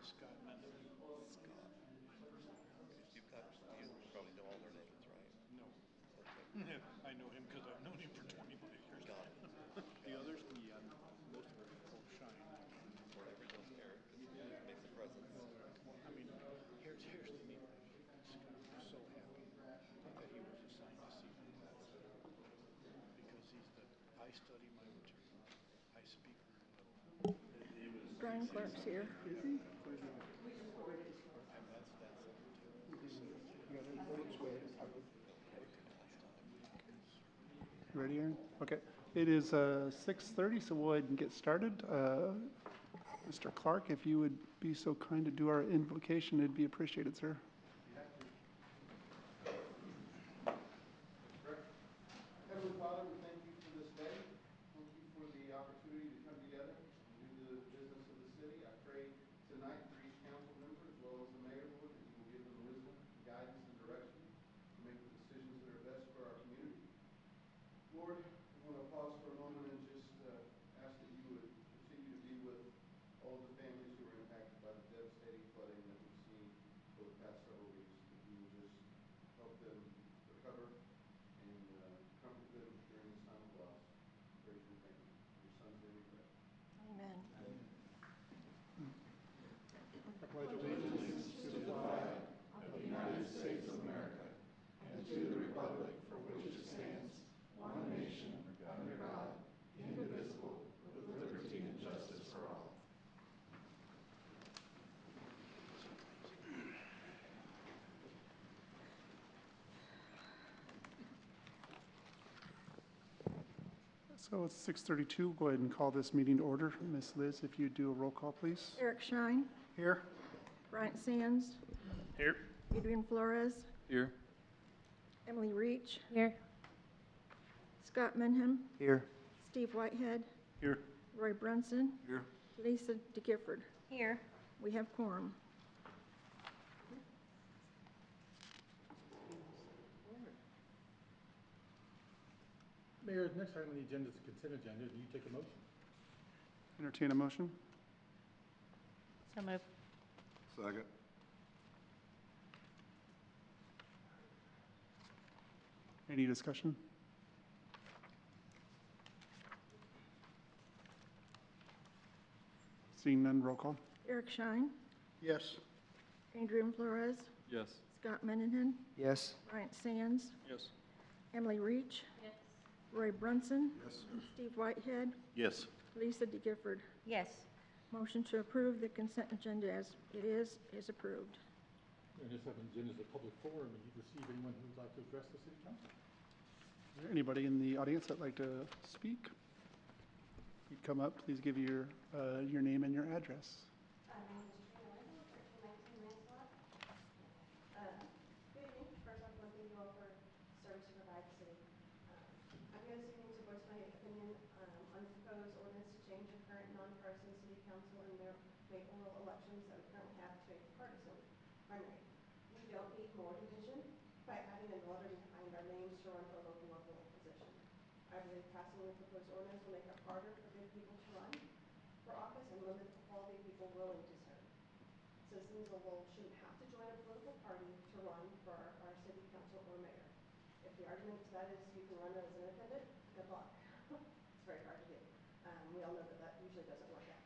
Scott Mendel. Scott. You probably know all their names, right? No. Okay. I know him because I've known him for 25 years. Got it. The Got it. others, yeah, most of them are Shine. Wherever he goes, Eric makes a presence. Well, I mean, here's the neat thing. Scott was so happy that he was assigned to Seaman because he's the I study my material, I speak very little. Brian Clark's here. Is he? And that's Ready, Aaron? Okay. It is 6:30, so we'll go ahead and get started. Mr. Clark, if you would be so kind to do our invocation, it'd be appreciated, sir. Heavenly Father, we thank you for this day. Thank you for the opportunity to come together and do the business of the city. I pray tonight for each council member as well as the mayor, Lord, that you will give them wisdom, guidance, and direction to make the decisions that are best for our community. Lord, I want to pause for a moment and just ask that you would continue to be with all of the families who are impacted by the devastating flooding that we've seen for the past several weeks. That you will just help them recover and comfort them during this time of loss. Praise you and thank you. In your son's name we pray. Amen. I pledge allegiance to the flag of the United States of America and to the republic for which it stands, one nation, under God, indivisible, with liberty and justice for all. So it's 6:32. Go ahead and call this meeting to order. Miss Liz, if you do a roll call, please. Eric Shine, Here. Bryant Sands, Here. Adrian Flores, Here. Emily Reach, Here. Scott Menham, Here. Steve Whitehead, Here. Roy Brunson, Here. Lisa DeGifford. Here. We have quorum. Mayor, next item on the agenda is the consent agenda. Do you take a motion? Entertain a motion. So moved. Second. Any discussion? Seeing none, roll call. Eric Shine, Yes. Adrian Flores, Yes. Scott Menham, Yes. Bryant Sands, Yes. Emily Reach, Yes. Roy Brunson, Yes. Steve Whitehead, Yes. Lisa DeGifford. Yes. Motion to approve the consent agenda as it is approved. And this item on the agenda is a public forum. Will you receive anyone who would like to address the city council? Is there anybody in the audience that'd like to speak? If you'd come up, please give your name and your address. My name is Trina Lincoln, 1319 Lancelot. Good evening. First off, I want to thank you all for service you provide the city. I'm here this evening to voice my opinion on the proposed ordinance to change the current nonpartisan city council and mayoral elections that we currently have to a partisan primary. We don't need more division by adding a letter behind our names to run for a local level position. I believe passing the proposed ordinance will make it harder for good people to run for office and limit the quality of people willing to serve. Citizens shouldn't have to join a political party to run for our city council or mayor. If the argument to that is you can run as an independent, good luck. It's very hard to do. We all know that that usually doesn't work out.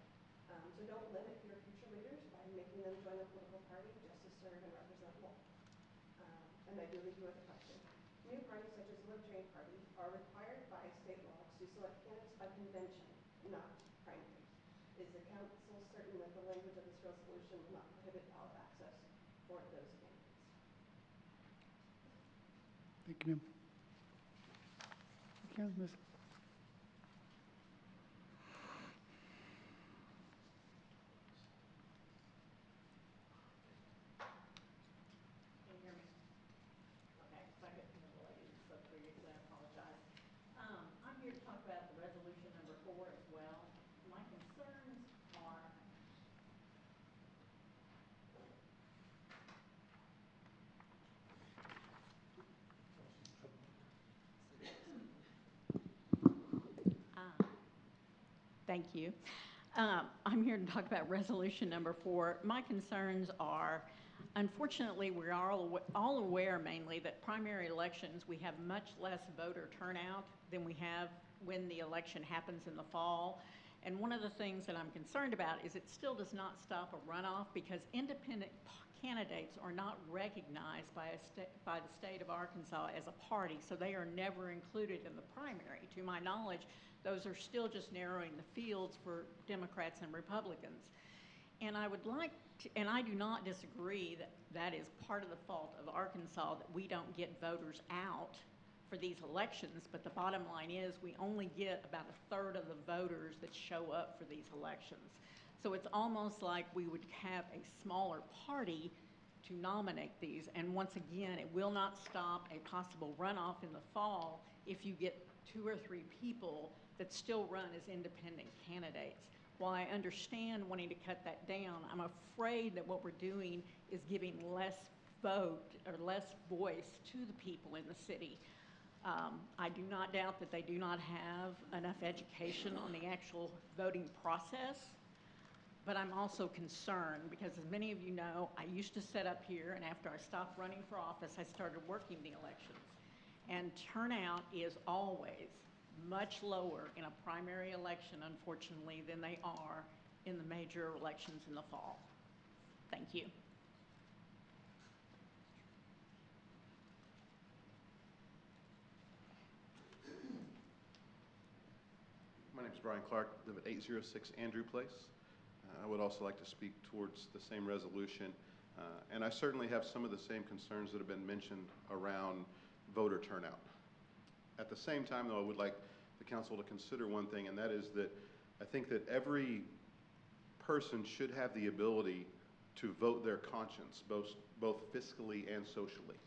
So don't limit your future leaders by making them join a political party just to serve and represent law. And I do leave you with a question. New parties such as the Libertarian Party are required by state law to select candidates by convention, not primaries. Is the council certain that the language of this resolution will not prohibit ballot access for those candidates? Thank you, ma'am. Thank you, Miss. Can you hear me? Okay, so I couldn't hear the lady, so previously I apologize. I'm here to talk about the resolution number 4 as well. My concerns are thank you. I'm here to talk about resolution number 4. My concerns are, unfortunately, we're all aware mainly that primary elections, we have much less voter turnout than we have when the election happens in the fall. And one of the things that I'm concerned about is it still does not stop a runoff because independent candidates are not recognized by the state of Arkansas as a party, so they are never included in the primary. To my knowledge, those are still just narrowing the fields for Democrats and Republicans. And I would like to, and I do not disagree that that is part of the fault of Arkansas, that we don't get voters out for these elections, but the bottom line is we only get about a third of the voters that show up for these elections. So it's almost like we would have a smaller party to nominate these. And once again, it will not stop a possible runoff in the fall if you get 2 or 3 people that still run as independent candidates. While I understand wanting to cut that down, I'm afraid that what we're doing is giving less vote or less voice to the people in the city. I do not doubt that they do not have enough education on the actual voting process, but I'm also concerned because, as many of you know, I used to sit up here, and after I stopped running for office, I started working the elections. And turnout is always much lower in a primary election, unfortunately, than they are in the major elections in the fall. Thank you. My name is Brian Clark, live at 806 Andrew Place. I would also like to speak towards the same resolution. And I certainly have some of the same concerns that have been mentioned around voter turnout. At the same time, though, I would like the council to consider one thing, and that is that I think that every person should have the ability to vote their conscience, both fiscally and socially.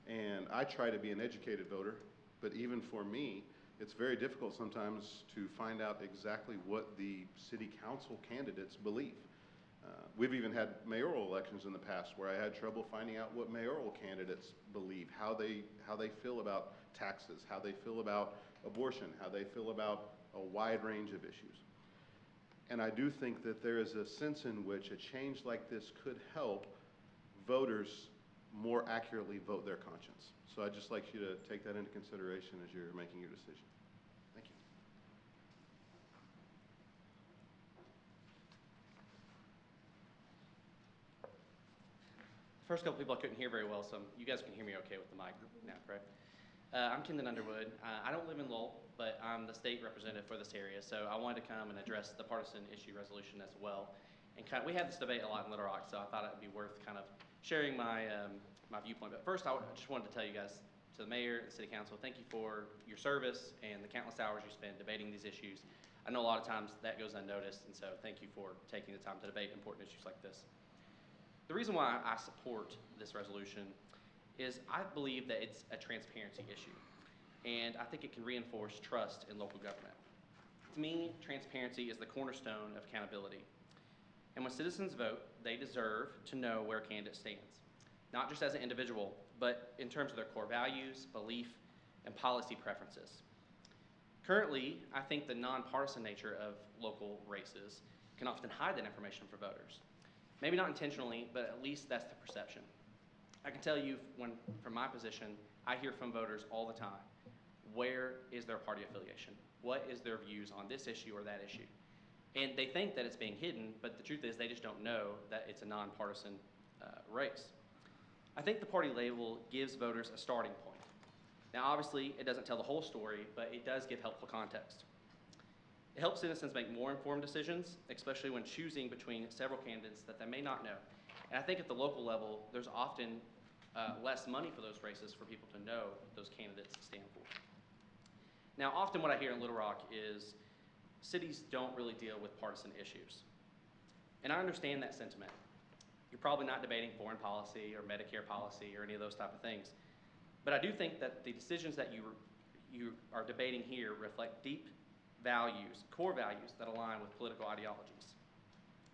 And I try to be an educated voter, but even for me, it's very difficult sometimes to find out exactly what the city council candidates believe. We've even had mayoral elections in the past where I had trouble finding out what mayoral candidates believe, how they feel about taxes, how they feel about abortion, how they feel about a wide range of issues. And I do think that there is a sense in which a change like this could help voters more accurately vote their conscience. So I'd just like you to take that into consideration as you're making your decision. Thank you. First couple people I couldn't hear very well, so you guys can hear me okay with the mic now, correct? I'm Kendon Underwood. I don't live in Lowell, but I'm the state representative for this area, so I wanted to come and address the partisan issue resolution as well. And we had this debate a lot in Little Rock, so I thought it would be worth kind of sharing my my viewpoint. But first, I just wanted to tell you guys, to the mayor, the city council, thank you for your service and the countless hours you spend debating these issues. I know a lot of times that goes unnoticed, and so thank you for taking the time to debate important issues like this. The reason why I support this resolution is I believe that it's a transparency issue, and I think it can reinforce trust in local government. To me, transparency is the cornerstone of accountability. And when citizens vote, they deserve to know where a candidate stands, not just as an individual, but in terms of their core values, belief, and policy preferences. Currently, I think the nonpartisan nature of local races can often hide that information for voters. Maybe not intentionally, but at least that's the perception. I can tell you from my position, I hear from voters all the time, where is their party affiliation? What is their views on this issue or that issue? And they think that it's being hidden, but the truth is they just don't know that it's a nonpartisan race. I think the party label gives voters a starting point. Now, obviously, it doesn't tell the whole story, but it does give helpful context. It helps citizens make more informed decisions, especially when choosing between several candidates that they may not know. And I think at the local level, there's often less money for those races for people to know what those candidates stand for. Now, often what I hear in Little Rock is cities don't really deal with partisan issues. And I understand that sentiment. You're probably not debating foreign policy or Medicare policy or any of those type of things. But I do think that the decisions that you are debating here reflect deep values, core values that align with political ideologies.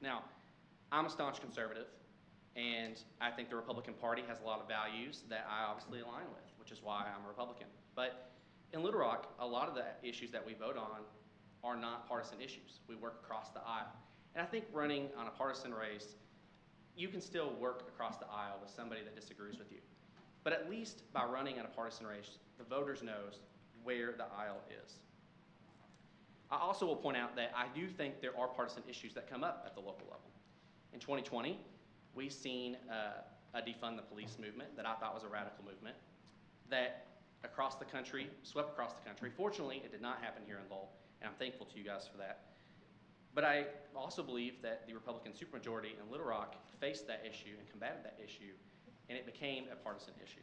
Now, I'm a staunch conservative, and I think the Republican Party has a lot of values that I obviously align with, which is why I'm a Republican. But in Little Rock, a lot of the issues that we vote on are not partisan issues. We work across the aisle. And I think running on a partisan race, you can still work across the aisle with somebody that disagrees with you. But at least by running on a partisan race, the voters knows where the aisle is. I also will point out that I do think there are partisan issues that come up at the local level. In 2020, we've seen a defund the police movement that I thought was a radical movement that across the country, swept across the country. Fortunately, it did not happen here in Lowell, and I'm thankful to you guys for that. But I also believe that the Republican supermajority in Little Rock faced that issue and combated that issue, and it became a partisan issue.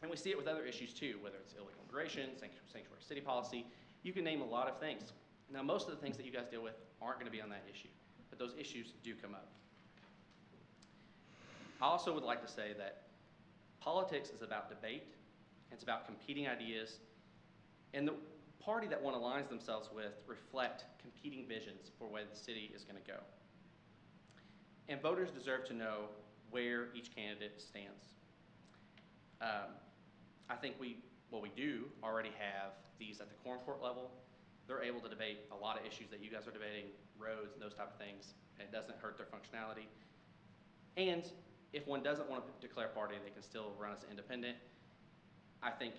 And we see it with other issues too, whether it's illegal immigration, sanctuary city policy. You can name a lot of things. Now, most of the things that you guys deal with aren't going to be on that issue, but those issues do come up. I also would like to say that politics is about debate. It's about competing ideas, and the party that one aligns themselves with reflect competing visions for where the city is going to go. And voters deserve to know where each candidate stands. I think we do already have these at the quorum court level. They're able to debate a lot of issues that you guys are debating, roads and those type of things, and it doesn't hurt their functionality. And if one doesn't want to declare a party, they can still run as an independent. I think,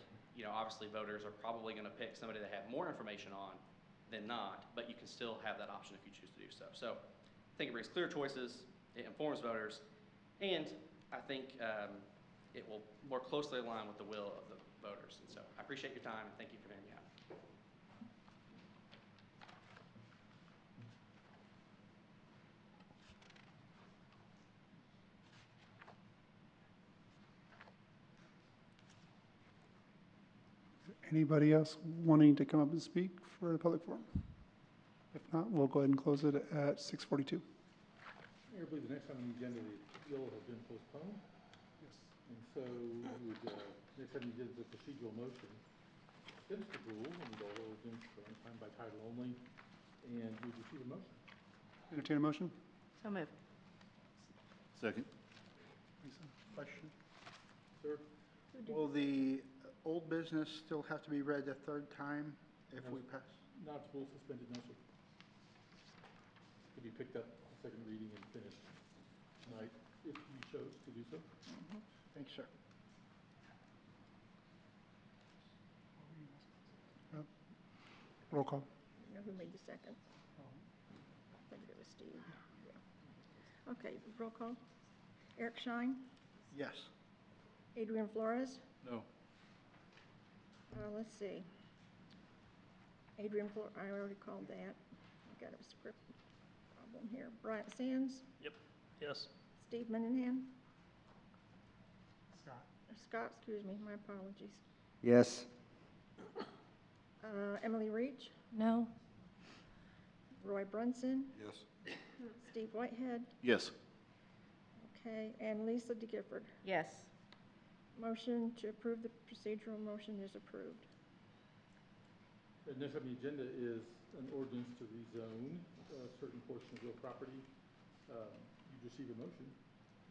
obviously voters are probably going to pick somebody they have more information on than not, but you can still have that option if you choose to do so. So I think it brings clear choices, it informs voters, and I think it will more closely align with the will of the voters. And so I appreciate your time, and thank you for hearing me out. Anybody else wanting to come up and speak for the public forum? If not, we'll go ahead and close it at 6:42. I believe the next time on the agenda, the appeal has been postponed. Yes. And so we would, next time you did the procedural motion, against the rule and the ordinance for time by title only, and we would receive a motion. Entertain a motion? So moved. Second. Lisa, question? Sir? Will the old business still have to be read a third time if we pass? Not if rule suspended, no, sir. Could be picked up on second reading and finished tonight if you chose to do so. Thanks, sir. Roll call. You know who made the second? I think it was Steve. Yeah. Okay, roll call. Eric Shine, Yes. Adrian Flores. No. Let's see. Adrian Flores, I already called that. I got a script problem here. Bryant Sands, Yes. Steve Minahan, Scott. Scott, excuse me, my apologies. Yes. Emily Reach, No. Roy Brunson, Yes. Steve Whitehead, Yes. okay, and Lisa DeGifford. Yes. Motion to approve the procedural motion is approved. The next on the agenda is an ordinance to rezone a certain portion of real property. You'd receive a motion.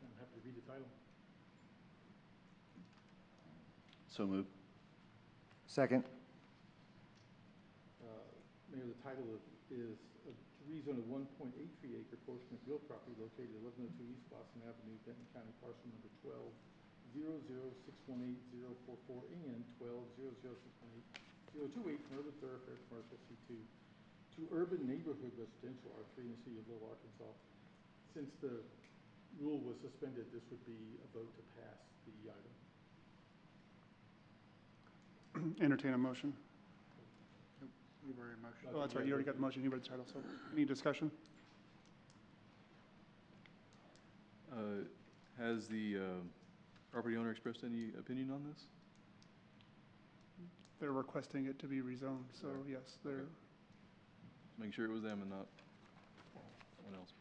I'm happy to read the title. So moved. Second. Mayor, the title is to rezone a 1.83 acre portion of real property located at 1102 East Boston Avenue, Benton County, parcel number 1200618044 and 1200618028 from urban thoroughfare commercial C2 to urban neighborhood residential R3 in the city of Little, Arkansas. Since the rule was suspended, this would be a vote to pass the item. Entertain a motion. You've already motioned. Oh, that's right, you already got the motion, you read the title, so any discussion? Has the property owner expressed any opinion on this? They're requesting it to be rezoned, so yes, they're, Just making sure it was them and not someone else.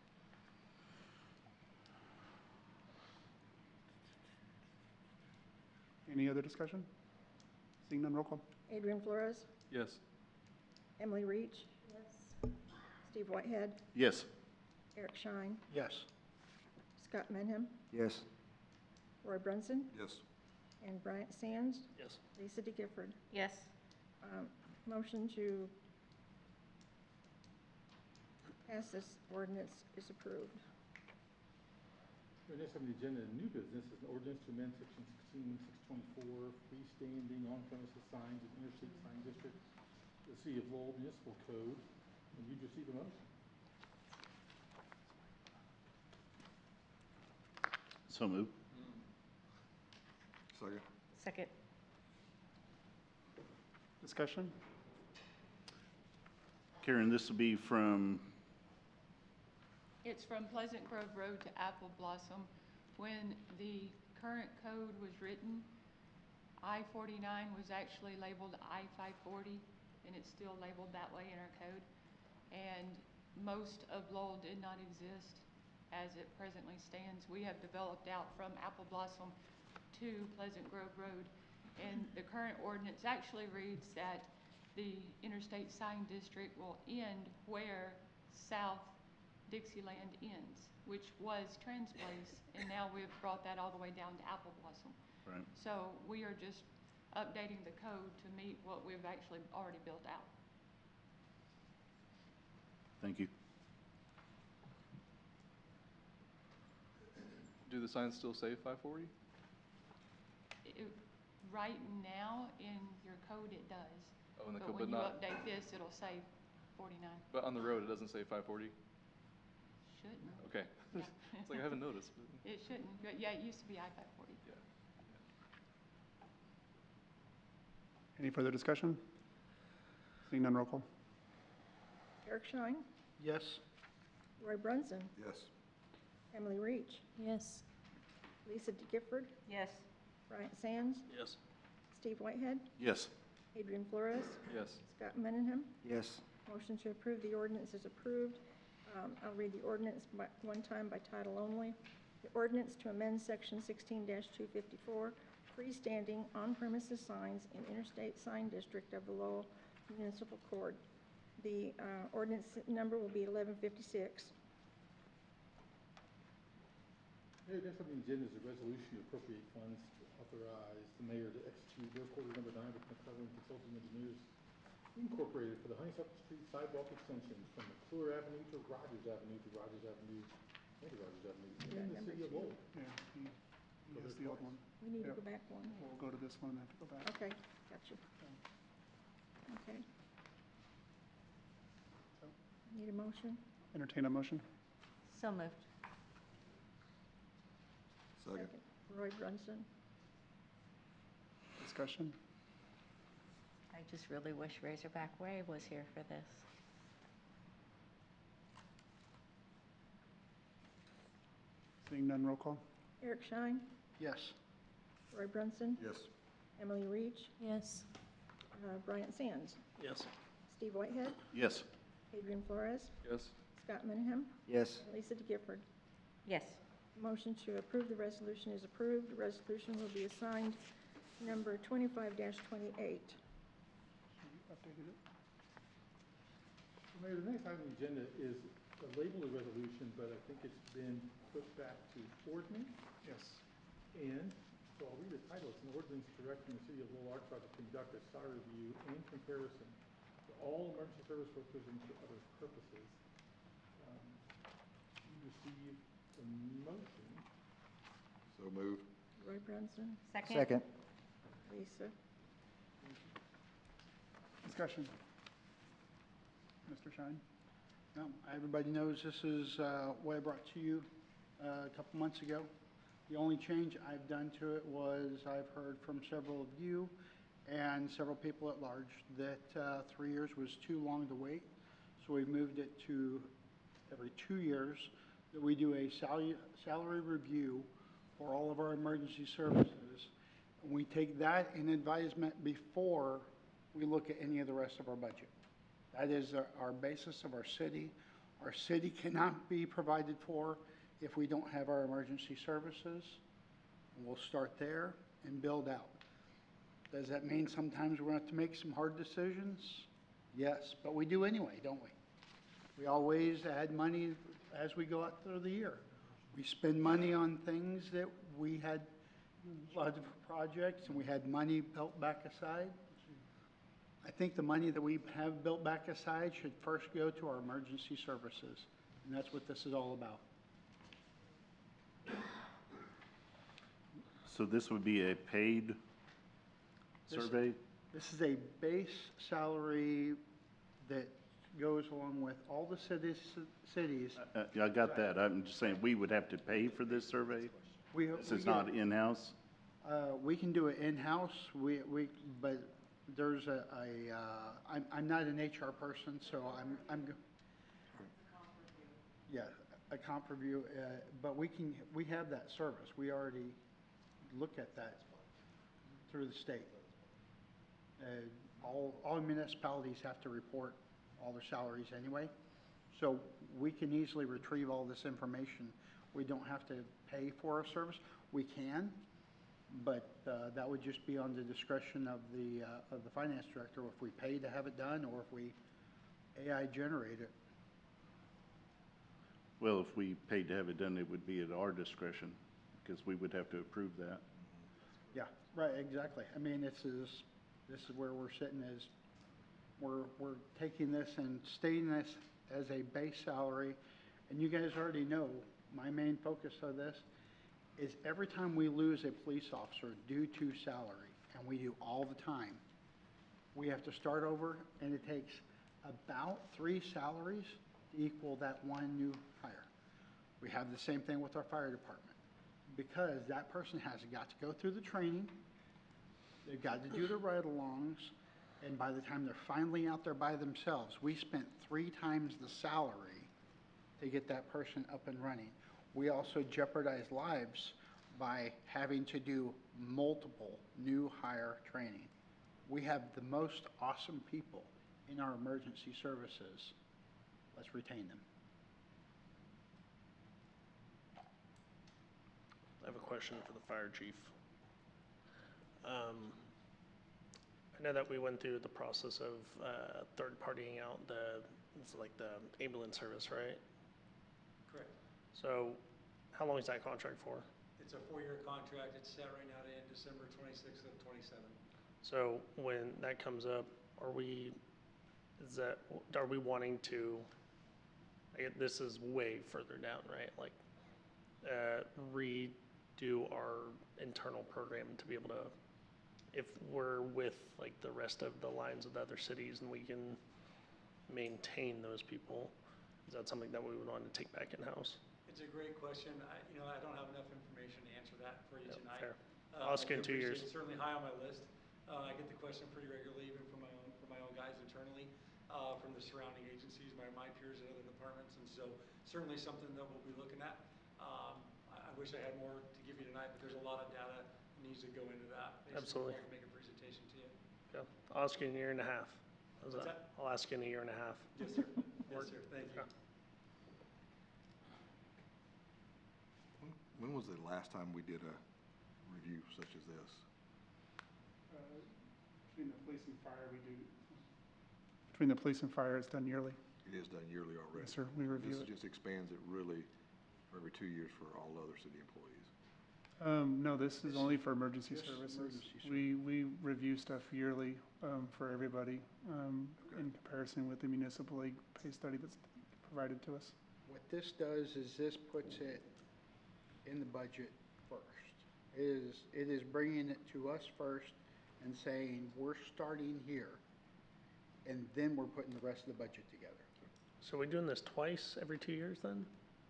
any other discussion? Seeing none, roll call. Adrian Flores, Yes. Emily Reach. Yes. Steve Whitehead, Yes. Eric Shine, Yes. Scott Menham, Yes. Roy Brunson, Yes. and Bryant Sands, Yes. Lisa DeGifford. Yes. Motion to Passes. Ordinance is approved. Our next on the agenda, new business, is an ordinance to amend section 16624, freestanding on-premises signs in interstate sign district, the City of Lowell Municipal Code, and you'd receive a motion. So moved. Second. Second. Discussion? Karen, this will be from, It's from Pleasant Grove Road to Apple Blossom. When the current code was written, I-49 was actually labeled I-540, and it's still labeled that way in our code. And most of Lowell did not exist as it presently stands. We have developed out from Apple Blossom to Pleasant Grove Road. And the current ordinance actually reads that the interstate sign district will end where South Dixieland ends, which was Trans Place, and now we've brought that all the way down to Apple Blossom. right, So we are just updating the code to meet what we've actually already built out. thank you. Do the signs still say 540? Right now, in your code, it does. Oh, in the But code, when but you not, update this, it'll say 49. but on the road, it doesn't say 540? Shouldn't. Okay. Yeah. It's like I haven't noticed, but It shouldn't, but yeah, it used to be I-540. yeah. Any further discussion? Seeing none, roll call. Eric Schein, Yes. Roy Brunson, Yes. Emily Reach, Yes. Lisa DeGifford, Yes. Bryant Sands, Yes. Steve Whitehead, Yes. Adrian Flores, Yes. Scott Mendenham. Yes. Motion to approve the ordinance is approved. I'll read the ordinance one time by title only. The ordinance to amend section 16-254, freestanding on-premises signs in interstate sign district of the Lowell Municipal Code. The ordinance number will be 1156. Mayor, next on the agenda is a resolution to appropriate funds to authorize the mayor to execute work order number 9 with McClellan Consulting Engineers Incorporated for the Honeysuckle Street sidewalk extension from McClure Avenue to Rogers Avenue to Rogers Avenue and to Rogers Avenue in the city of Lowell. Yeah, he has the old one. We need to Yep. go back one. We'll go to this one and have to go back. Okay, gotcha. Okay, So, need a motion? entertain a motion? So moved. Second. Roy Brunson. Discussion? I just really wish Razorback Way was here for this. Seeing none, roll call. Eric Schein, Yes. Roy Brunson, Yes. Emily Reach, Yes. Bryant Sands, Yes. Steve Whitehead, Yes. Adrian Flores, Yes. Scott Mendenham, Yes. and Lisa DeGifford. Yes. Motion to approve the resolution is approved. The resolution will be assigned number 25-28. Updated it? Mayor, the next item on the agenda is a labeled resolution, but I think it's been put back to ordinance. Yes. And, so I'll read the title. It's an ordinance directing the city of Little Rock to conduct a salary review and comparison for all emergency service workers and for other purposes. You receive a motion. So moved. Roy Brunson, Second. Lisa. Discussion? Mr. Shine? No, everybody knows this is what I brought to you a couple months ago. The only change I've done to it was I've heard from several of you and several people at large that 3 years was too long to wait. So we've moved it to every 2 years that we do a salary review for all of our emergency services. And we take that in advisement before we look at any of the rest of our budget. That is our basis of our city. Our city cannot be provided for if we don't have our emergency services. We'll start there and build out. Does that mean sometimes we're going to have to make some hard decisions? Yes, but we do anyway, don't we? We always add money as we go out through the year. We spend money on things that we had a lot of projects and we had money built back aside. I think the money that we have built back aside should first go to our emergency services, and that's what this is all about. So this would be a paid This- survey? This is a base salary that goes along with all the cities. I got that. I'm just saying, we would have to pay for this survey? This is not in-house? We can do it in-house, but there's I'm not an HR person, so yeah, a comp review, but we have that service. We already look at that through the state. All municipalities have to report all their salaries anyway, so we can easily retrieve all this information. We don't have to pay for a service. We can, but that would just be on the discretion of the finance director if we pay to have it done or if we AI generate it. Well, if we paid to have it done, it would be at our discretion, because we would have to approve that. Yeah, right, exactly. I mean, this is where we're sitting is, we're taking this and stating this as a base salary. And you guys already know, my main focus of this is every time we lose a police officer due to salary, and we do all the time, we have to start over, and it takes about 3 salaries to equal that one new hire. We have the same thing with our fire department, because that person has got to go through the training, they've got to do the ride-alongs, and by the time they're finally out there by themselves, we spent 3 times the salary to get that person up and running. We also jeopardize lives by having to do multiple new hire training. We have the most awesome people in our emergency services. Let's retain them. I have a question for the fire chief. I know that we went through the process of third-partying out it's like the ambulance service, right? Correct. So how long is that contract for? It's a 4-year contract. It's set right now to end December 26th of 27. So when that comes up, are we wanting to, this is way further down, right? Like redo our internal program to be able to, if we're with like the rest of the lines of the other cities and we can maintain those people, is that something that we would want to take back in-house? It's a great question. I don't have enough information to answer that for you tonight. Fair. I'll ask you in 2 years. It's certainly high on my list. I get the question pretty regularly, even from my own guys internally, from the surrounding agencies, my peers in other departments, and so certainly something that we'll be looking at. I wish I had more to give you tonight, but there's a lot of data that needs to go into that. Absolutely. I can make a presentation to you. Yeah. I'll ask you in 1.5 years. What's that? I'll ask you in 1.5 years. Yes, sir. Yes, sir. Thank you. When was the last time we did a review such as this? Between the police and fire, we do. Between the police and fire, it's done yearly. It is done yearly already. Yes, sir. We review This it. just expands it really for every 2 years for all other city employees. No, this is only for emergency This is services. emergency We review stuff yearly for everybody in comparison with the municipal league pay study that's provided to us. What this does is this puts it in the budget first. It is bringing it to us first and saying, we're starting here, and then we're putting the rest of the budget together. So are we doing this twice every 2 years then?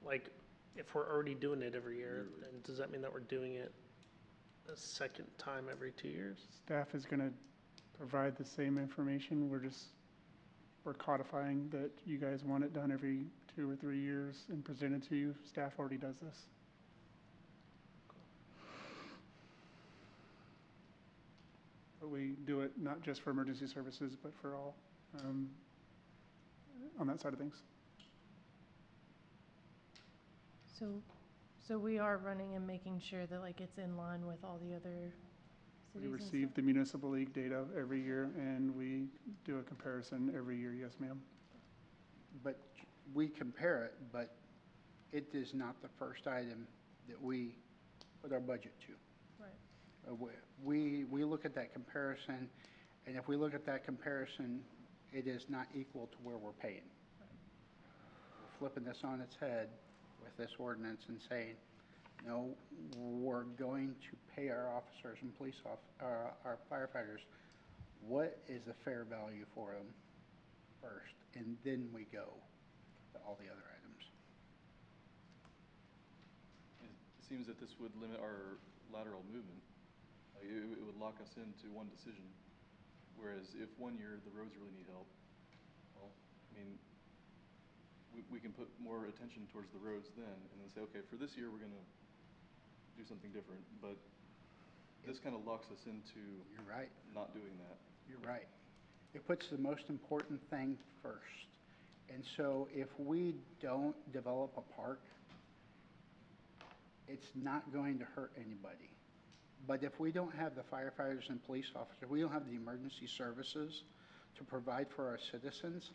Like, if we're already doing it every year, then does that mean that we're doing it a second time every 2 years? Staff is going to provide the same information. We're codifying that you guys want it done every 2 or 3 years and presented to you. Staff already does this. But we do it not just for emergency services, but for all on that side of things. So we are running and making sure that like it's in line with all the other We cities and receive the municipal league data every year, and we do a comparison every year. Yes, ma'am. But we compare it, but it is not the first item that we put our budget to. Right. We look at that comparison And if we look at that comparison, it is not equal to where we're paying. We're flipping this on its head with this ordinance and saying, no, we're going to pay our officers and our firefighters what is a fair value for them first, and then we go to all the other items. It seems that this would limit our lateral movement. Like, it would lock us into one decision. Whereas if one year the roads really need help, well, I mean, we can put more attention towards the roads then, and then say, okay, for this year we're gonna do something different. But this kind of locks us into You're right. not doing that. You're right. It puts the most important thing first. And so if we don't develop a park, it's not going to hurt anybody. But if we don't have the firefighters and police officers, we don't have the emergency services to provide for our citizens,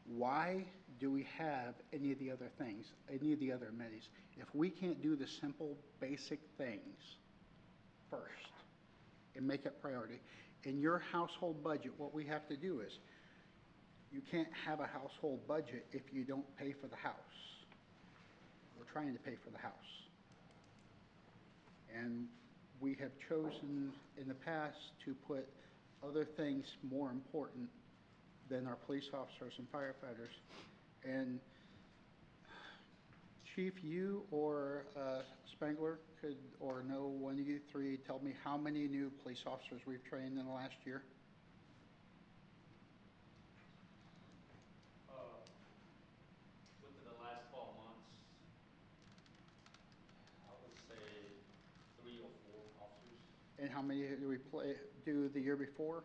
why do we have any of the other things, any of the other amenities? If we can't do the simple, basic things first and make it priority, in your household budget, what we have to do is, you can't have a household budget if you don't pay for the house. We're trying to pay for the house. And we have chosen in the past to put other things more important than our police officers and firefighters. And Chief, you or Spangler could, or no one of you three, tell me how many new police officers we've trained in the last year? Within the last 12 months, I would say 3 or 4 officers. And how many do we do the year before?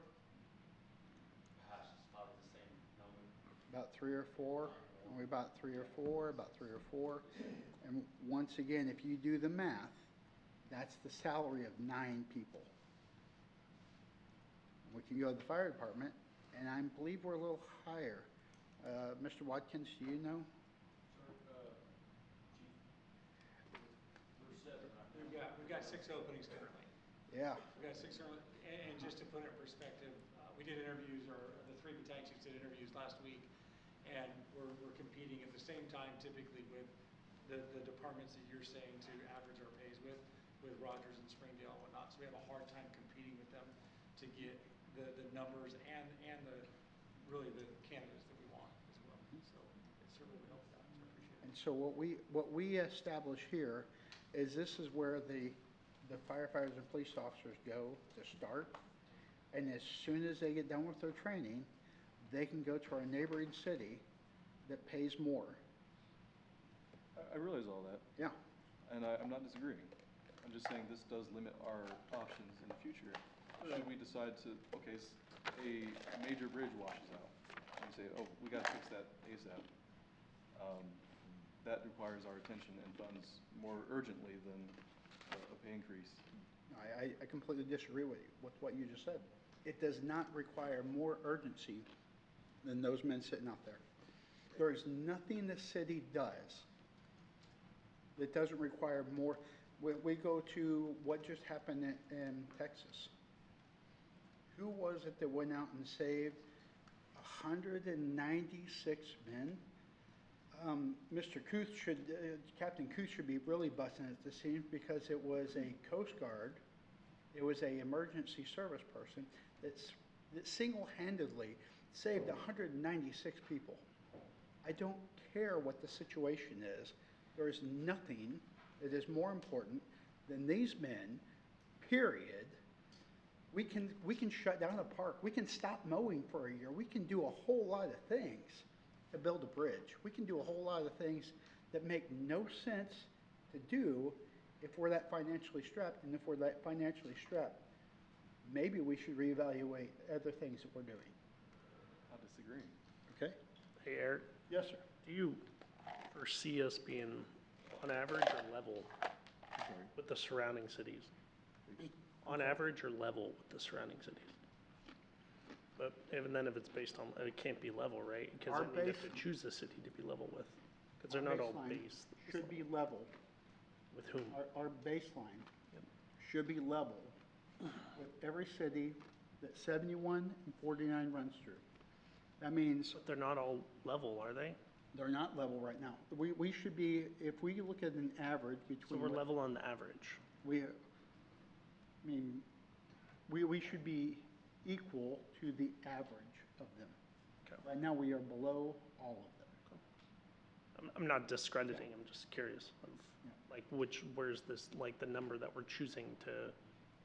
Perhaps it's probably the same number. About 3 or 4. And we about 3 or 4, about 3 or 4. And once again, if you do the math, that's the salary of 9 people. We can go to the fire department, and I believe we're a little higher. Mr. Watkins, do you know? We've got 6 openings currently. Yeah. We've got 6, and just to put it in perspective, we did interviews, or the 3 battalion chiefs did interviews last week, and we're competing at the same time typically with the departments that you're saying to average our pays with Rogers and Springdale and whatnot. So we have a hard time competing with them to get the numbers and really the candidates that we want as well. So it certainly would help that, so I appreciate it. And so what we establish here is this is where the firefighters and police officers go to start. And as soon as they get done with their training, they can go to our neighboring city that pays more. I realize all that. Yeah. And I'm not disagreeing. I'm just saying this does limit our options in the future. Should we decide to, okay, a major bridge washes out, and you say, oh, we gotta fix that ASAP. That requires our attention and funds more urgently than a pay increase. I completely disagree with you, with what you just said. It does not require more urgency than those men sitting out there. There is nothing the city does that doesn't require more. We go to what just happened in Texas. Who was it that went out and saved 196 men? Mr. Kuth Captain Kuth should be really busting at the seams because it was a Coast Guard, it was a emergency service person that single-handedly saved 196 people. I don't care what the situation is. There is nothing that is more important than these men, period. We can shut down a park. We can stop mowing for a year. We can do a whole lot of things to build a bridge. We can do a whole lot of things that make no sense to do if we're that financially strapped. And if we're that financially strapped, maybe we should reevaluate other things that we're doing. Not disagreeing. Okay? Hey, Eric? Yes, sir. Do you foresee us being on average or level with the surrounding cities? On average or level with the surrounding cities? But even then, if it's based on, it can't be level, right? Because Our I mean, you have to choose the city to be level with, because they're not all baseline based. should be level. With whom? Our baseline should be level with every city that 71 and 49 runs through. That means But they're not all level, are they? they're not level right now. We should be, if we look at an average So between. we're what- level on the average. We, I mean, we should be equal to the average of them. Okay. Right now, we are below all of them. I'm not discrediting, I'm just curious of, Yeah. like, where's this, like, the number that we're choosing to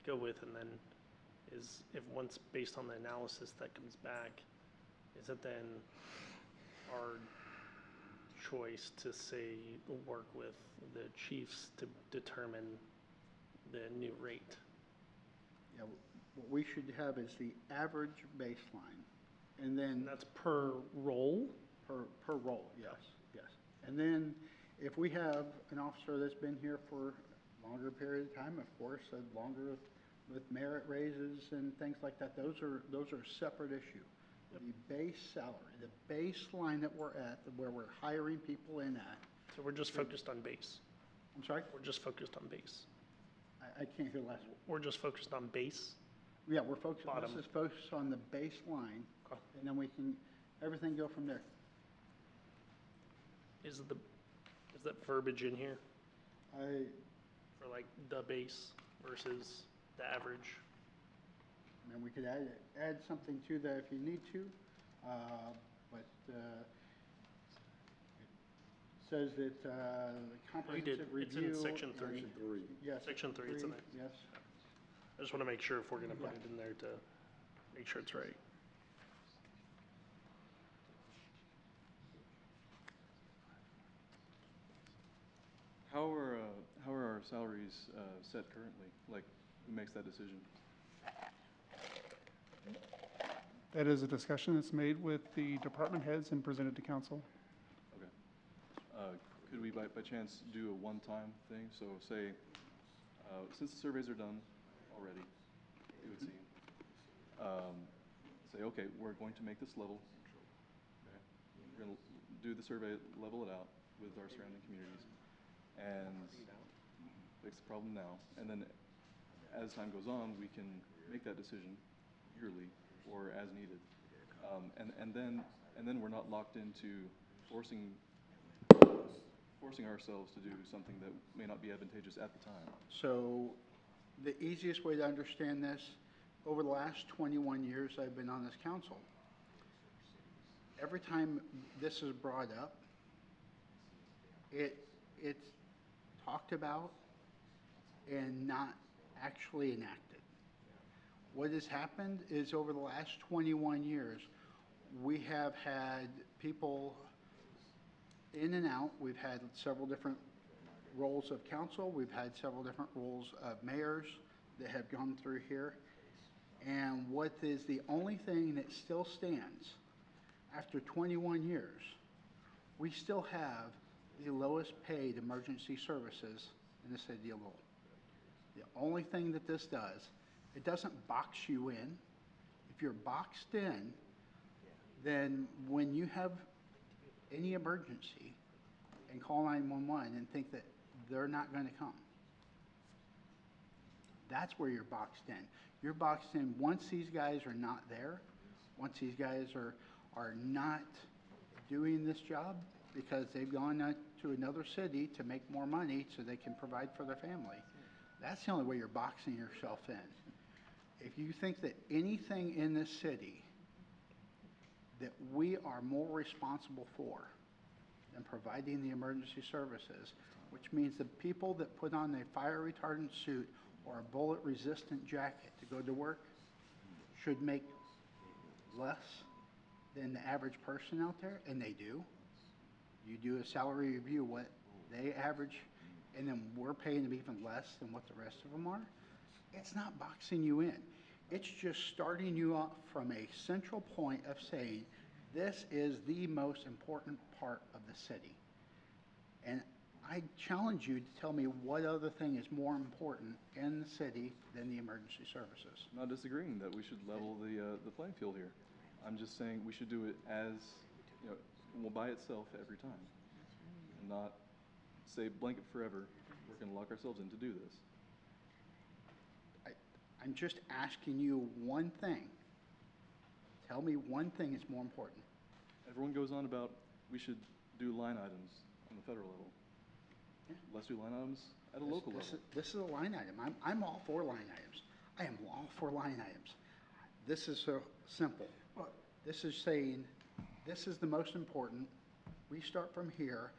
go with, and then if once based on the analysis that comes back, is it then our choice to say, work with the chiefs to determine the new rate? Yeah, what we should have is the average baseline, and then. And that's per role? Per role, yes, yes. And then if we have an officer that's been here for a longer period of time, of course, longer with merit raises and things like that, those are a separate issue. The base salary, the baseline that we're at, where we're hiring people in at. So we're just focused on base? I'm sorry? We're just focused on base? I can't hear the last one. We're just focused on base? Yeah, we're focused, Bottom. let's just focus on the baseline, Okay. and then we can, everything go from there. Is that verbiage in here For like the base versus the average? I mean, we could add something to that if you need to, but it says that the We did, comprehensive it's review. in section 3. Yes. Section 3, it's in there. Yes. I just want to make sure if we're going to put it in there to make sure it's right. How are our salaries set currently? Like, who makes that decision? That is a discussion that's made with the department heads and presented to council. Okay. Could we by chance do a one-time thing? So say, since the surveys are done already, it would seem, say, okay, we're going to make this level. Okay. We're going to do the survey, level it out with our surrounding communities, and fix the problem now. And then as time goes on, we can make that decision yearly or as needed. And then we're not locked into forcing ourselves to do something that may not be advantageous at the time. So the easiest way to understand this, over the last 21 years I've been on this council, every time this is brought up, it's talked about and not actually enacted. What has happened is over the last 21 years, we have had people in and out. We've had several different roles of council. We've had several different roles of mayors that have gone through here. And what is the only thing that still stands after 21 years, we still have the lowest paid emergency services in the city of Lowell. The only thing that this does, it doesn't box you in. If you're boxed in, then when you have any emergency and call 911 and think that they're not going to come, that's where you're boxed in. You're boxed in once these guys are not there, once these guys are not doing this job because they've gone out to another city to make more money so they can provide for their family. That's the only way you're boxing yourself in. If you think that anything in this city that we are more responsible for than providing the emergency services, which means the people that put on a fire retardant suit or a bullet resistant jacket to go to work should make less than the average person out there, and they do. You do a salary review, what they average, and then we're paying them even less than what the rest of them are. It's not boxing you in. It's just starting you off from a central point of saying, this is the most important part of the city. And I challenge you to tell me what other thing is more important in the city than the emergency services. I'm not disagreeing that we should level the playing field here. I'm just saying we should do it as, well, by itself every time, and not say blanket forever, we're going to lock ourselves in to do this. I'm just asking you one thing. Tell me one thing is more important. Everyone goes on about we should do line items on the federal level. Yeah. Let's do line items at a local level. This is a line item. I'm all for line items. I am all for line items. This is so simple. This is saying, this is the most important. We start from here,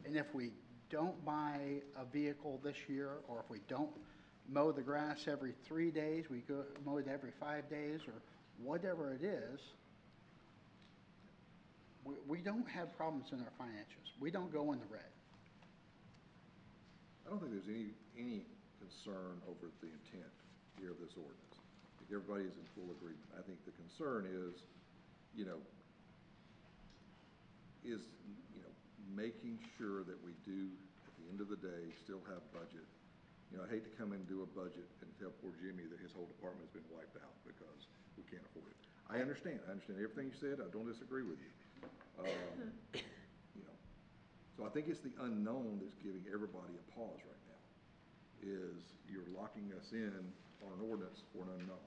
and if we don't buy a vehicle this year, or if we don't mow the grass every 3 days, we go mow it every 5 days, or whatever it is, we don't have problems in our financials. We don't go in the red. I don't think there's any concern over the intent here of this ordinance. I think everybody is in full agreement. I think the concern is, making sure that we do, at the end of the day, still have budget. I hate to come in and do a budget and tell poor Jimmy that his whole department has been wiped out because we can't afford it. I understand everything you said. I don't disagree with you. So I think it's the unknown that's giving everybody a pause right now, is you're locking us in on an ordinance for an unknown.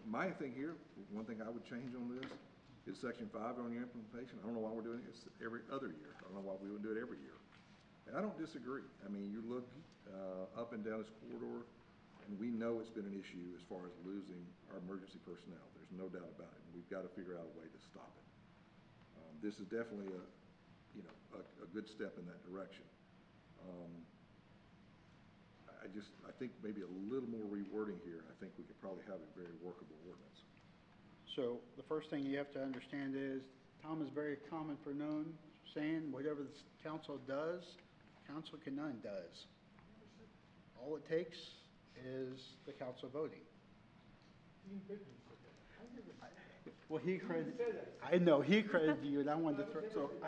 My thing here, one thing I would change on this is Section 5 on your implementation. I don't know why we're doing it every other year. I don't know why we wouldn't do it every year. And I don't disagree. I mean, you look up and down this corridor, and we know it's been an issue as far as losing our emergency personnel. There's no doubt about it. And we've got to figure out a way to stop it. This is definitely a good step in that direction. I think maybe a little more rewording here. I think we could probably have a very workable ordinance. So the first thing you have to understand is, Tom is very common for known, saying whatever the council does, council can undoes. All it takes is the council voting. Well, he credited, I know, he credited you, and I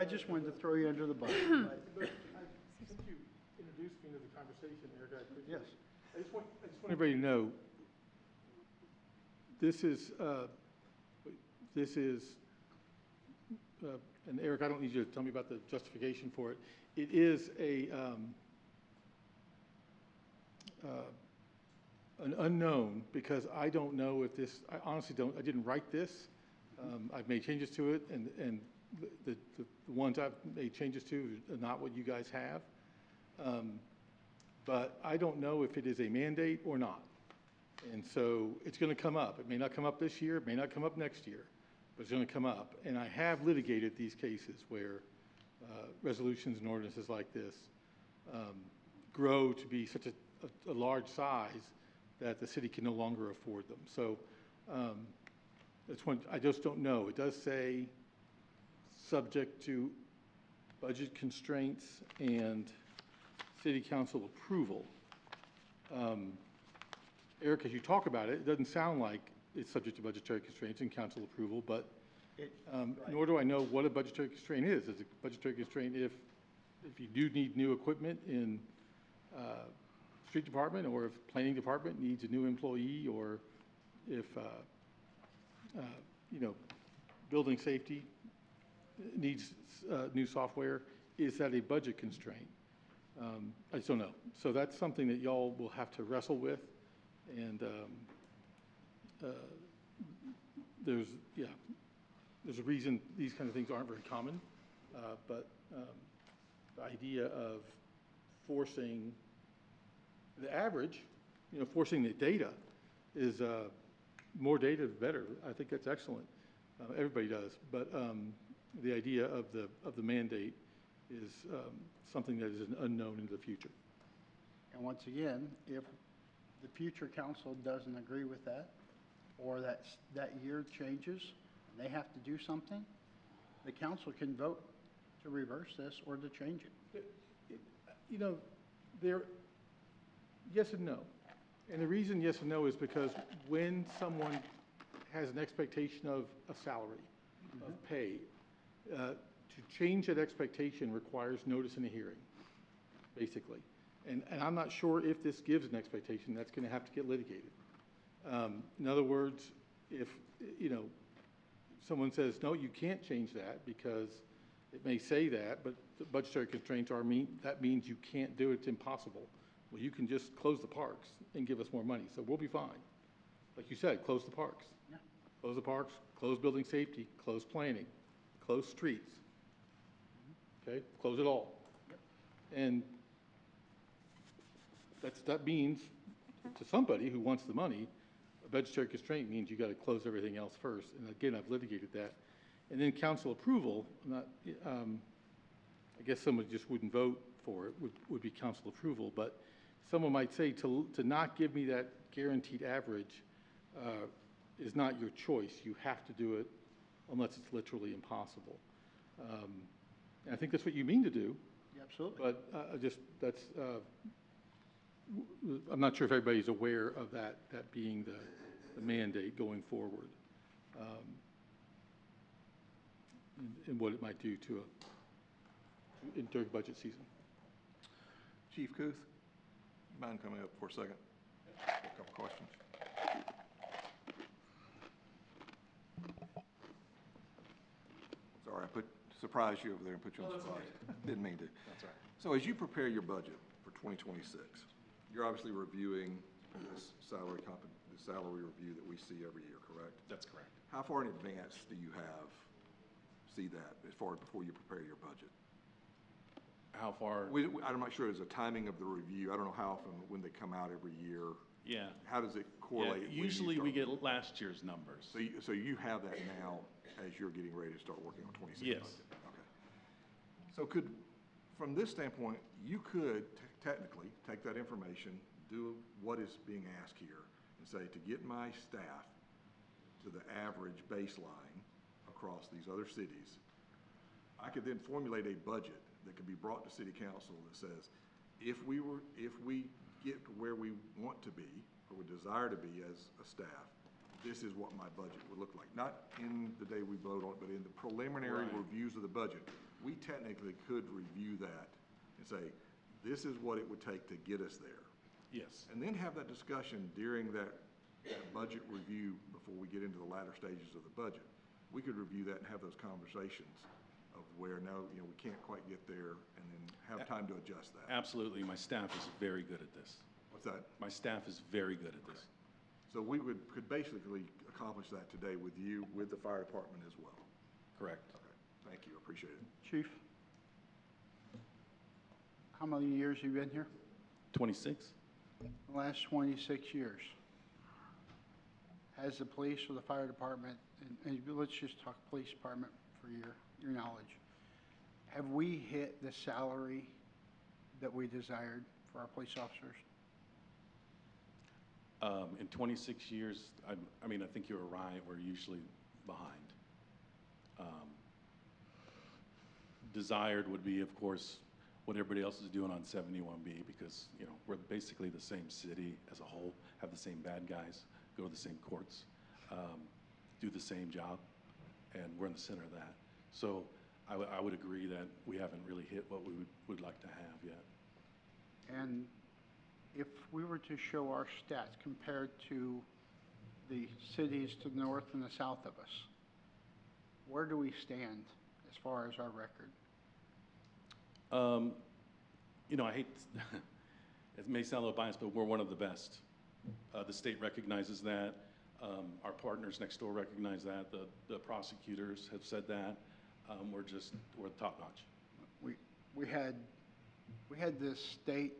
just wanted to throw you under the bus. Since you introduced me to the conversation, Eric, I appreciate it. Yes. I just want everybody to know, and Eric, I don't need you to tell me about the justification for it. It is an unknown, because I don't know if this, I honestly I didn't write this. I've made changes to it, and the ones I've made changes to are not what you guys have. But I don't know if it is a mandate or not. And so it's going to come up. It may not come up this year, it may not come up next year, but it's going to come up. And I have litigated these cases where resolutions and ordinances like this grow to be such a large size that the city can no longer afford them. So that's one, I just don't know. It does say subject to budget constraints and city council approval. Eric, as you talk about it, it doesn't sound like it's subject to budgetary constraints and council approval, but nor do I know what a budgetary constraint is. Is a budgetary constraint if you do need new equipment in street department, or if planning department needs a new employee, or if building safety needs new software? Is that a budget constraint? I just don't know. So that's something that y'all will have to wrestle with, and there's a reason these kind of things aren't very common, but the idea of forcing the average, forcing the data is more data is better. I think that's excellent. Everybody does, but the idea of the mandate is something that is an unknown in the future. And once again, if the future council doesn't agree with that, or that year changes, and they have to do something, the council can vote to reverse this or to change it. Yes and no. And the reason yes and no is because when someone has an expectation of a salary, of pay, to change that expectation requires notice in a hearing, basically. And I'm not sure if this gives an expectation. That's going to have to get litigated. In other words, if someone says, no, you can't change that because it may say that, but the budgetary constraints that means you can't do it, it's impossible. Well, you can just close the parks and give us more money, so we'll be fine. Like you said, close the parks. Yeah. Close the parks, close building safety, close planning, close streets. Okay, close it all. And that means, to somebody who wants the money, a budgetary constraint means you gotta close everything else first. And again, I've litigated that. And then council approval, I guess someone just wouldn't vote for it, would be council approval. But someone might say to not give me that guaranteed average is not your choice. You have to do it unless it's literally impossible. And I think that's what you mean to do. Yeah, absolutely. But I'm not sure if everybody's aware of that being the mandate going forward. And what it might do during budget season. Chief Kuth, you mind coming up for a second? A couple questions. Sorry, I surprised you over there and put you on the spot. Didn't mean to. That's all right. So as you prepare your budget for 2026, you're obviously reviewing this salary review that we see every year, correct? That's correct. How far in advance do you see that as far before you prepare your budget? How far? I'm not sure there's a timing of the review. I don't know how often, when they come out every year. Yeah. How does it correlate? Yeah, when you usually we start get last year's numbers. So you have that now as you're getting ready to start working on 26? Yes. Okay. So from this standpoint, you could technically take that information, do what is being asked here, and say, to get my staff to the average baseline across these other cities, I could then formulate a budget that could be brought to city council that says, if we get to where we want to be, or we desire to be as a staff, this is what my budget would look like. Not in the day we vote on it, but in the preliminary reviews of the budget. We technically could review that and say, this is what it would take to get us there. Yes. And then have that discussion during that budget review before we get into the latter stages of the budget. We could review that and have those conversations of where now, we can't quite get there, and then have time to adjust that. Absolutely. My staff is very good at this. What's that? My staff is very good at this. So we could basically accomplish that today with you, with the fire department as well. Correct. Okay, thank you, appreciate it. Chief, how many years have you been here? 26? The last 26 years. Has the police or the fire department, and let's just talk police department for your knowledge, have we hit the salary that we desired for our police officers? In 26 years, I think you're right, we're usually behind. Desired would be, of course, what everybody else is doing on 71B, because, we're basically the same city as a whole, have the same bad guys, go to the same courts, do the same job, and we're in the center of that. So I would agree that we haven't really hit what we would like to have yet. And if we were to show our stats compared to the cities to the north and the south of us, where do we stand as far as our record? I hate, it may sound a little biased, but we're one of the best. The state recognizes that. Our partners next door recognize that. The prosecutors have said that. We're top notch. We had the state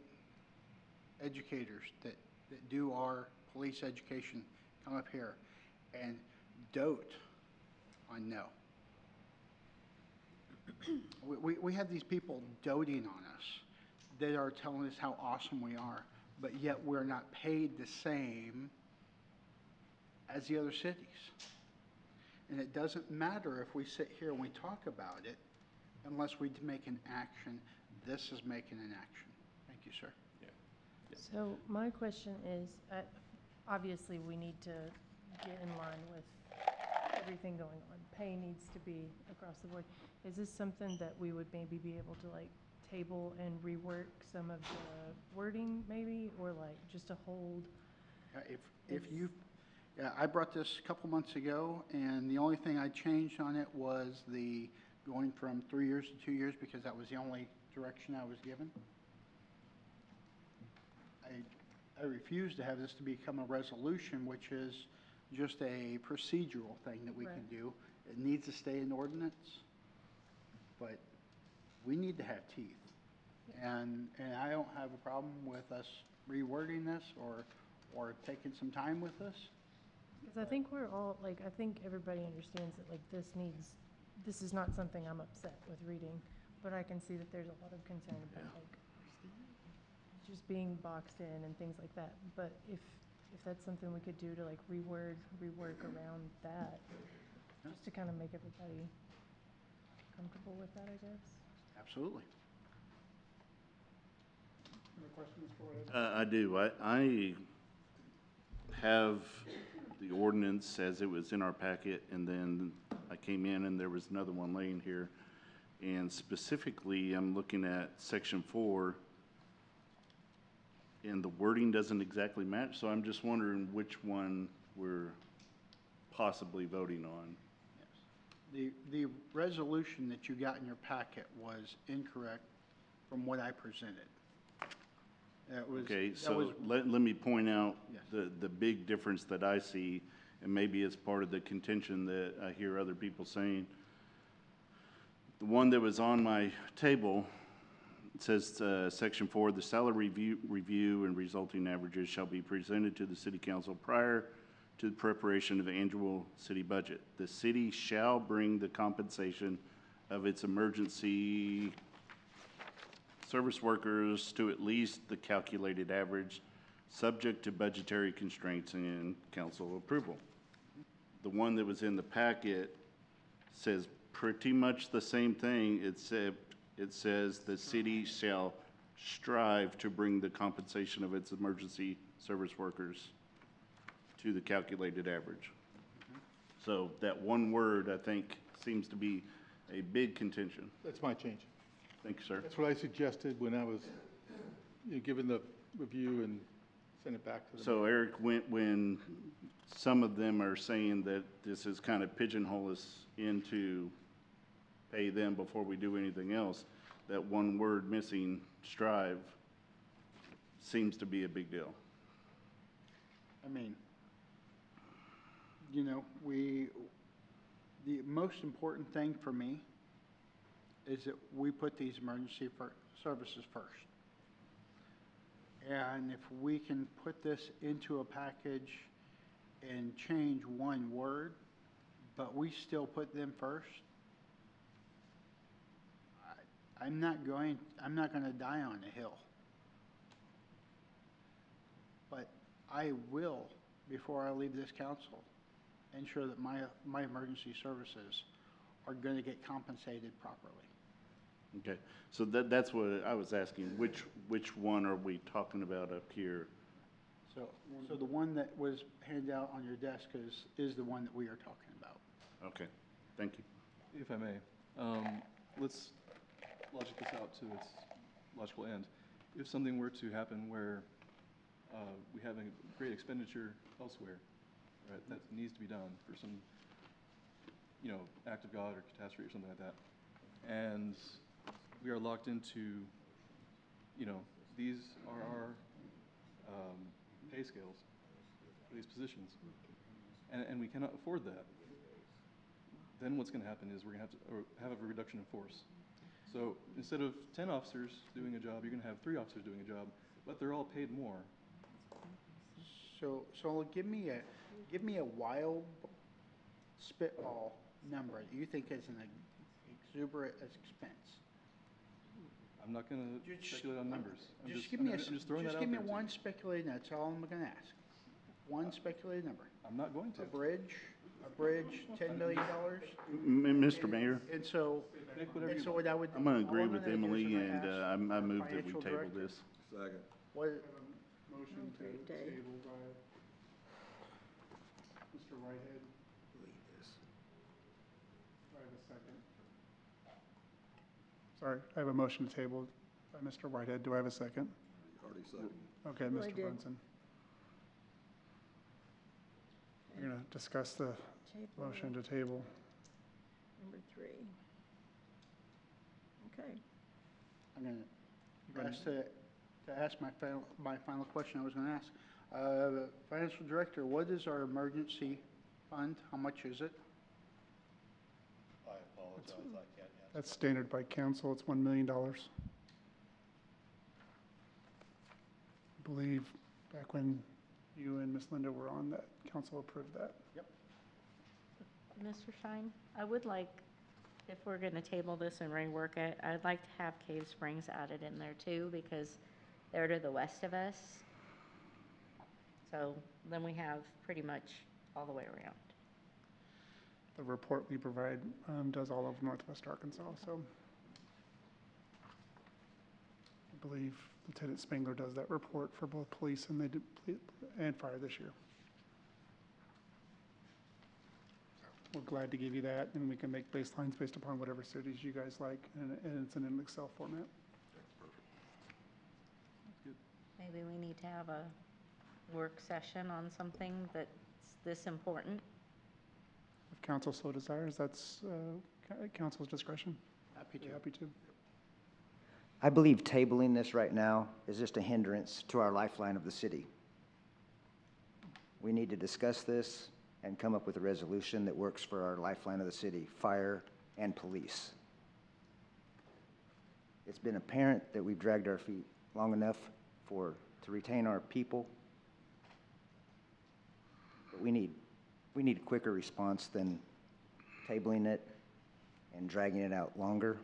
educators that do our police education come up here and dote on no. We have these people doting on us that are telling us how awesome we are, but yet we're not paid the same as the other cities. And it doesn't matter if we sit here and we talk about it unless we make an action. This is making an action. Thank you, sir. So my question is, obviously we need to get in line with everything going on. Pay needs to be across the board. Is this something that we would maybe be able to table and rework some of the wording maybe, or just to hold? I brought this a couple months ago, and the only thing I changed on it was the going from 3 years to 2 years, because that was the only direction I was given. I refuse to have this to become a resolution, which is just a procedural thing that we can Right. do. It needs to stay in ordinance, but we need to have teeth. And I don't have a problem with us rewording this or taking some time with this. Because I think we're all, like, I think everybody understands that, like, this is not something I'm upset with reading, but I can see that there's a lot of concern about, like, just being boxed in and things like that. But if that's something we could do to, like, rework around that, just to kind of make everybody comfortable with that, I guess. Absolutely. Any questions for Ed? I do. I have the ordinance as it was in our packet, and then I came in and there was another one laying here. And specifically, I'm looking at section 4, and the wording doesn't exactly match, so I'm just wondering which one we're possibly voting on. The resolution that you got in your packet was incorrect from what I presented. Okay, so let me point out the big difference that I see, and maybe it's part of the contention that I hear other people saying. The one that was on my table, it says, section 4, the salary review and resulting averages shall be presented to the city council prior to the preparation of the annual city budget. The city shall bring the compensation of its emergency service workers to at least the calculated average, subject to budgetary constraints and council approval. The one that was in the packet says pretty much the same thing, except it says the city shall strive to bring the compensation of its emergency service workers to the calculated average. So that one word, I think, seems to be a big contention. That's my change. Thank you, sir. That's what I suggested when I was, given the review and sent it back to them. So Eric, when some of them are saying that this is kind of pigeonhole us into pay them before we do anything else, that one word missing, strive, seems to be a big deal. I mean, the most important thing for me is that we put these emergency services first. And if we can put this into a package and change one word, but we still put them first, I'm not going to die on a hill. But I will, before I leave this council, ensure that my emergency services are going to get compensated properly. Okay, so that's what I was asking. Which one are we talking about up here? So the one that was handed out on your desk is the one that we are talking about. Okay, thank you. If I may, let's logic this out to its logical end. If something were to happen where we have a great expenditure elsewhere, right, that needs to be done for some, act of God or catastrophe or something like that, and we are locked into, these are our pay scales for these positions, and we cannot afford that, then what's going to happen is we're going to have a reduction in force. So instead of 10 officers doing a job, you're going to have 3 officers doing a job, but they're all paid more. So give me a wild spitball number that you think is an exuberant expense. I'm not going to speculate on numbers. I'm just give me throwing that out give me there to one you. speculated. That's all I'm going to ask. One speculated number. I'm not going to. A bridge, $10 million. Mr. Mayor? And so what I would. I'm going to all agree I'm with gonna do is Emily, I'm and gonna ask I our move that we financial table director. this. Second. What, Motion to table by Mr. Whitehead. Do I have a second? Sorry, I have a motion to table by Mr. Whitehead. Do I have a second? Already seconded. Okay, I Mr. did. Brunson. We're going to discuss the Table motion to table. number 3. Okay. I'm going to ask that to ask my final question I was going to ask. Financial Director, what is our emergency fund? How much is it? I apologize, I can't answer. That's standard by council, it's $1 million. I believe back when you and Ms. Linda were on, that council approved that. Yep. Mr. Shine, I would like, if we're gonna table this and rework it, I'd like to have Cave Springs added in there too, because they're to the west of us. So then we have pretty much all the way around. The report we provide does all of Northwest Arkansas, so I believe Lieutenant Spangler does that report for both police and fire this year. We're glad to give you that, and we can make baselines based upon whatever cities you guys like, and it's in an Excel format. Maybe we need to have a work session on something that's this important. If council so desires, that's council's discretion. Happy to. Happy to. I believe tabling this right now is just a hindrance to our lifeline of the city. We need to discuss this and come up with a resolution that works for our lifeline of the city, fire and police. It's been apparent that we've dragged our feet long enough to retain our people. But we need a quicker response than tabling it and dragging it out longer.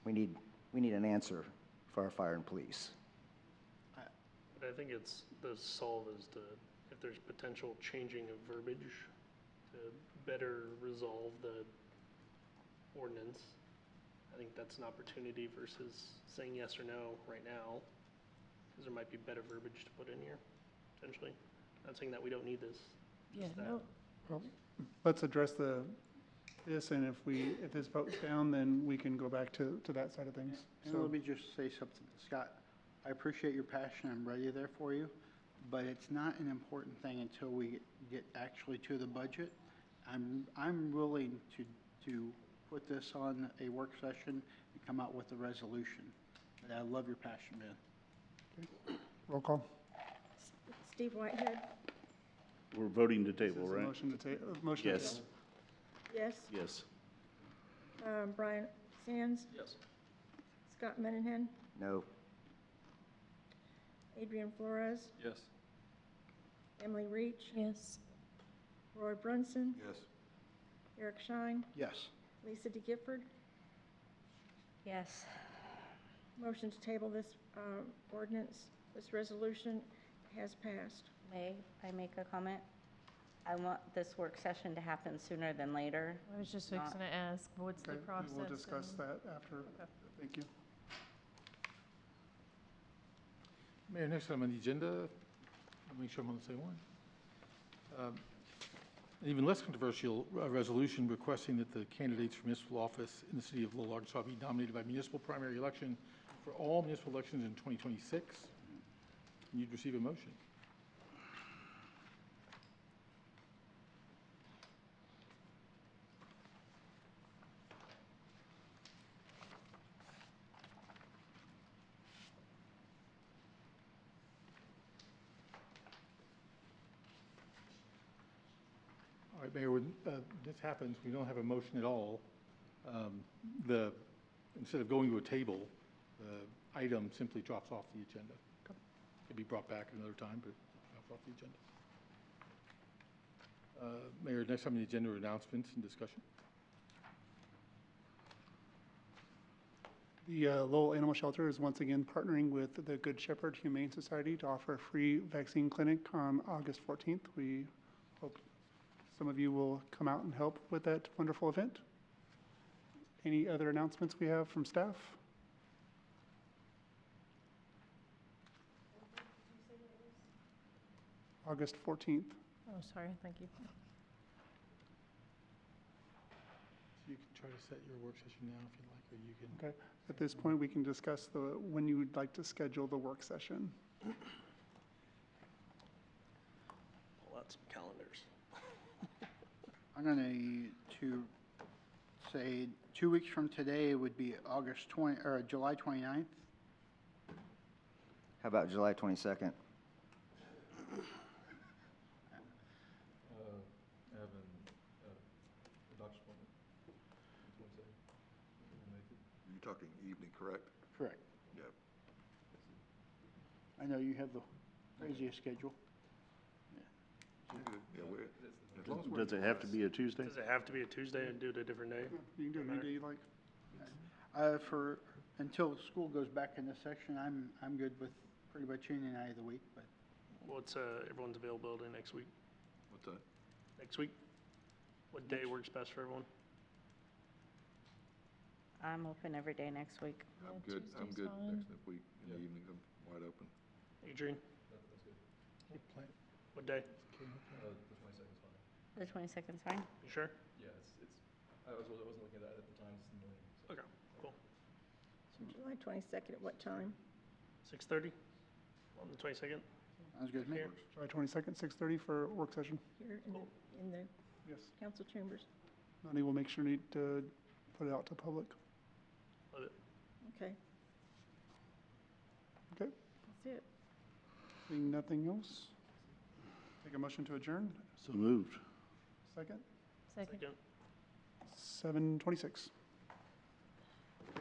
We need an answer for our fire and police. But I think it's, the solve is to, if there's potential changing of verbiage to better resolve the ordinance, I think that's an opportunity versus saying yes or no right now, because there might be better verbiage to put in here, potentially. Not saying that we don't need this. Yeah, just that. no, Well, let's address this, and if this votes down, then we can go back to that side of things. And So let me just say something, Scott. I appreciate your passion. I'm ready there for you, but it's not an important thing until we get actually to the budget. I'm willing to put this on a work session and come out with a resolution. And I love your passion, man. roll call. Steve Whitehead, We're voting to This table, is a right? motion to motion to Yes. table. yes. Yes. Brian Sands, Yes. Scott Mendenham, No. Adrian Flores, Yes. Emily Reach, yes, Roy Brunson, Yes. Eric Shine, Yes. Lisa D. Gifford. Yes. Motion to table this ordinance, this resolution has passed. May I make a comment? I want this work session to happen sooner than later. I was just Not- fixing to ask, what's the Okay, process? we will discuss and- that after. Thank you. Mayor, next item on the agenda, I'll make sure I'm on the same one. An even less controversial resolution requesting that the candidates for municipal office in the city of Little Arkansas be nominated by municipal primary election for all municipal elections in 2026. You'd receive a motion. All right, Mayor, when this happens, we don't have a motion at all. Instead of going to a table, the item simply drops off the agenda. It'll be brought back another time, but it drops off the agenda. Mayor, next item on the agenda are announcements and discussion. The Lowell Animal Shelter is once again partnering with the Good Shepherd Humane Society to offer a free vaccine clinic on August 14th. We hope some of you will come out and help with that wonderful event. Any other announcements we have from staff? August 14th. Oh, sorry, thank you. So you can try to set your work session now if you like, or you can. Okay. At this point, we can discuss when you would like to schedule the work session. Pull out some calendars. I'm going to say 2 weeks from today would be July 29th. How about July 22nd? I have a doctor's appointment. You're talking evening, correct? Correct. Yep. I know you have the craziest schedule. Yeah, as long as we're. Does it have to be a Tuesday? Does it have to be a Tuesday and do it a different day? You can do it any day you like. Until school goes back in this section, I'm good with pretty much any night of the week, but What's everyone's availability next week? What's that? Next week? What day works best for everyone? I'm open every day next week. I'm good next week. In the evenings, I'm wide open. Adrian, That's good. what day? The 22nd's fine. The 22nd's fine. You sure? Yeah, I wasn't looking at that at the time, it's in the morning. So. Okay, cool. So July 22nd at what time? 6:30 on the 22nd? sounds good to me. Here. July 22nd, 6:30 for work session. Here in the Yes. council chambers? Lonnie will make sure to put it out to public. Love it. Okay, Okay? that's it. Seeing nothing else, take a motion to adjourn. So moved. Second, Second. 7:26.